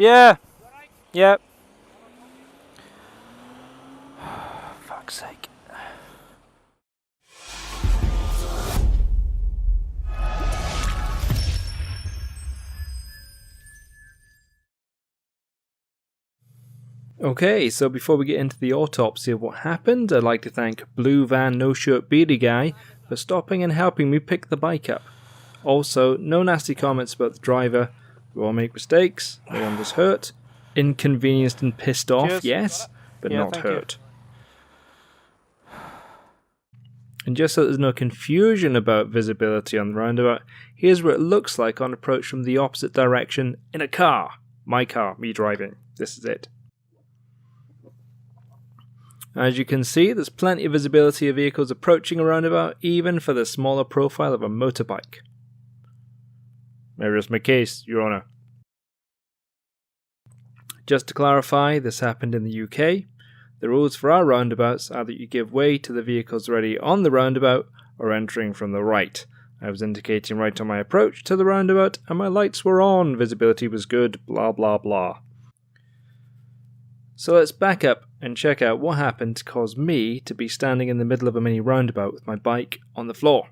Yeah. Yep. Fuck's sake. Okay, so before we get into the autopsy of what happened, I'd like to thank Blue Van No Shirt Beardy Guy for stopping and helping me pick the bike up. Also, no nasty comments about the driver. We all make mistakes. No one was hurt. Inconvenienced and pissed off, Cheers. yes, but Yeah, not thank hurt. And just so there's no confusion about visibility on the roundabout, here's what it looks like on approach from the opposite direction in a car. My car, me driving. This is it. As you can see, there's plenty of visibility of vehicles approaching a roundabout, even for the smaller profile of a motorbike. I rest my case, Your Honour. Just to clarify, this happened in the UK. The rules for our roundabouts are that you give way to the vehicles already on the roundabout or entering from the right. I was indicating right on my approach to the roundabout and my lights were on, visibility was good, blah blah blah. So let's back up and check out what happened to cause me to be standing in the middle of a mini roundabout with my bike on the floor.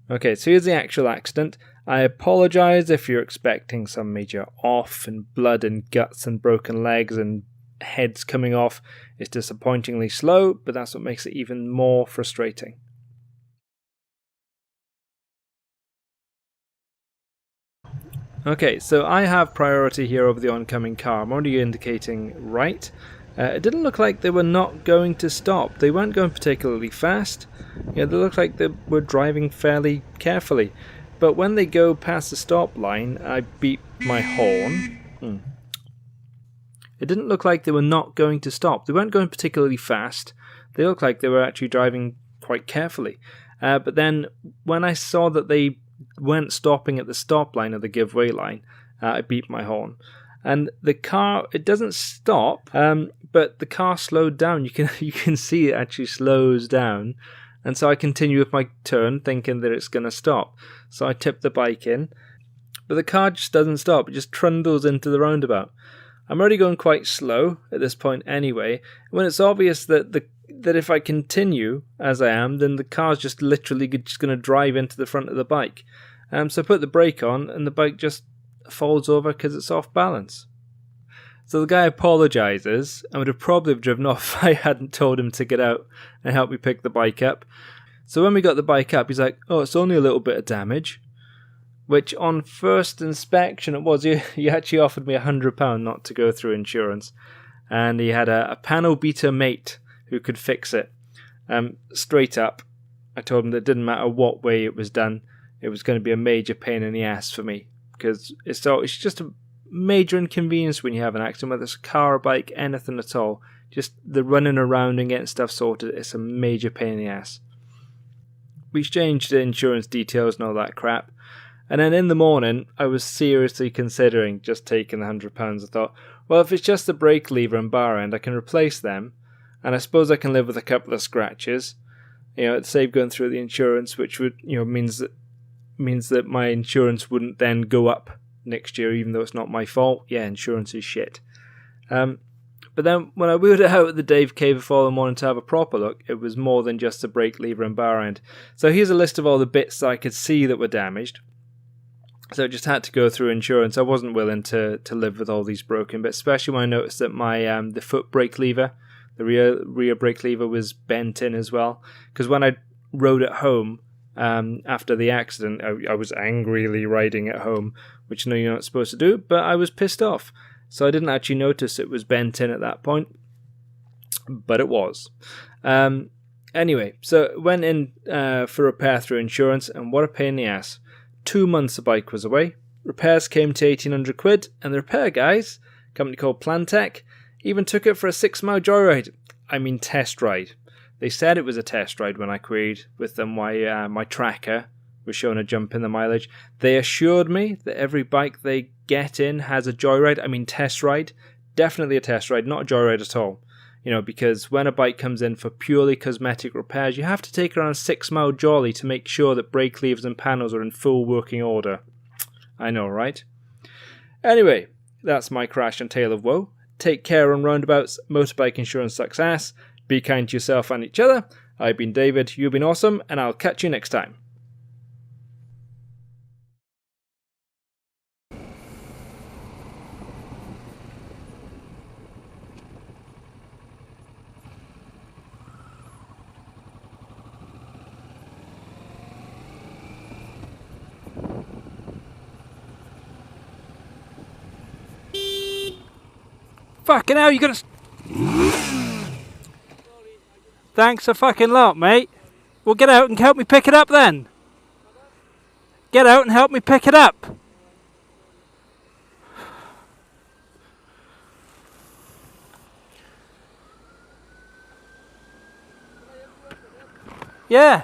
Okay, so here's the actual accident. I apologise if you're expecting some major off and blood and guts and broken legs and heads coming off. It's disappointingly slow, but that's what makes it even more frustrating. Okay, so I have priority here over the oncoming car. I'm already indicating right. It didn't look like they were not going to stop. They weren't going particularly fast. They looked like they were driving fairly carefully. But when they go past the stop line, I beat my horn. It didn't look like they were not going to stop. They weren't going particularly fast. They looked like they were actually driving quite carefully. But then when I saw that they weren't stopping at the stop line or the giveaway line, I beat my horn. And the car, it doesn't stop, but the car slowed down. You can see it actually slows down. And so I continue with my turn thinking that it's going to stop. So I tip the bike in, but the car just doesn't stop. It just trundles into the roundabout. I'm already going quite slow at this point anyway, when it's obvious that if I continue as I am, then the car's just literally just going to drive into the front of the bike. So I put the brake on and the bike just falls over because it's off balance. So the guy apologises and would have probably driven off if I hadn't told him to get out and help me pick the bike up. So when we got the bike up, he's like, oh, it's only a little bit of damage. Which on first inspection it was. He actually offered me £100 not to go through insurance. And he had a panel beater mate who could fix it. Straight up, I told him that it didn't matter what way it was done, it was going to be a major pain in the ass for me. Because it's just a major inconvenience when you have an accident, whether it's a car or bike, anything at all. Just the running around and getting stuff sorted, it's a major pain in the ass. We exchanged the insurance details and all that crap. And then in the morning, I was seriously considering just taking the £100. I thought, well, if it's just the brake lever and bar end, I can replace them. And I suppose I can live with a couple of scratches. It'd save going through the insurance, which would, means that my insurance wouldn't then go up next year, even though it's not my fault. Yeah, insurance is shit. But then when I wheeled it out at the Dave Cave the following morning to have a proper look, it was more than just the brake lever and bar end. So here's a list of all the bits that I could see that were damaged. So I just had to go through insurance. I wasn't willing to live with all these broken bits, especially when I noticed that my the foot brake lever, the rear brake lever was bent in as well. Because when I rode it home after the accident, I was angrily riding it home, which I know you're not supposed to do, but I was pissed off. So I didn't actually notice it was bent in at that point, but it was. Anyway, so it went in for repair through insurance, and what a pain in the ass. 2 months the bike was away. Repairs came to £1,800, and the repair guys, a company called Plantech, even took it for a 6-mile joyride. I mean test ride. They said it was a test ride when I queried with them why my tracker was showing a jump in the mileage. They assured me that every bike they get in has a joyride. I mean test ride. Definitely a test ride, not a joyride at all. Because when a bike comes in for purely cosmetic repairs, you have to take it on a 6-mile jolly to make sure that brake levers and panels are in full working order. I know, right? Anyway, That's my crash and tale of woe. Take care on roundabouts, motorbike insurance success. Be kind to yourself and each other. I've been David, you've been awesome, and I'll catch you next time. Fucking hell, you gotta... Thanks a fucking lot, mate. Well, get out and help me pick it up then. Get out and help me pick it up. Yeah.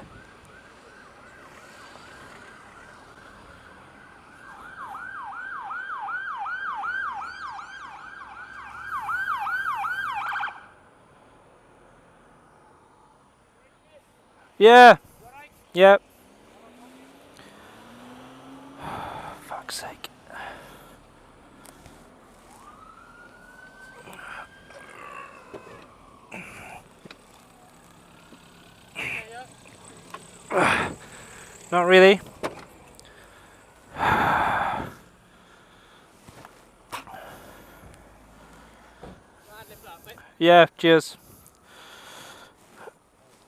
Yeah. Yep. Fuck's sake. Not really. Yeah, cheers.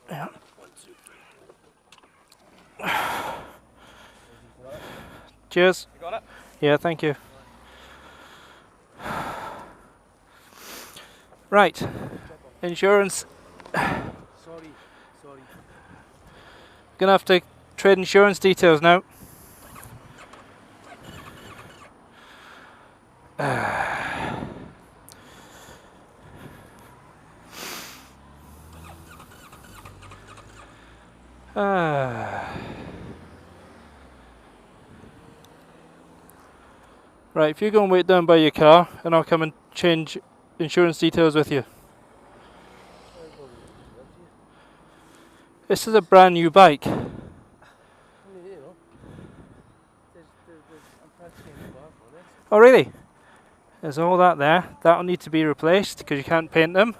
Yeah. Cheers. You got it? Yeah, thank you. Right. Insurance. Sorry. Gonna have to trade insurance details now. Right, if you go and wait down by your car, and I'll come and change insurance details with you. This is a brand new bike. Oh really? There's all that there. That'll need to be replaced because you can't paint them.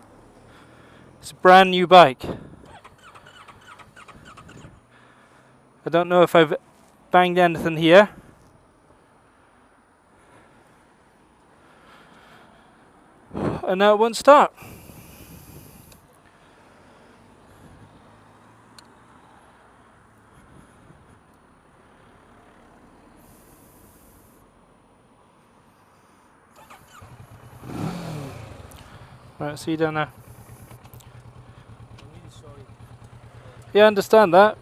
It's a brand new bike. I don't know if I've banged anything here. And now it won't start. Right, see you down there. I'm really sorry. Yeah, I understand that.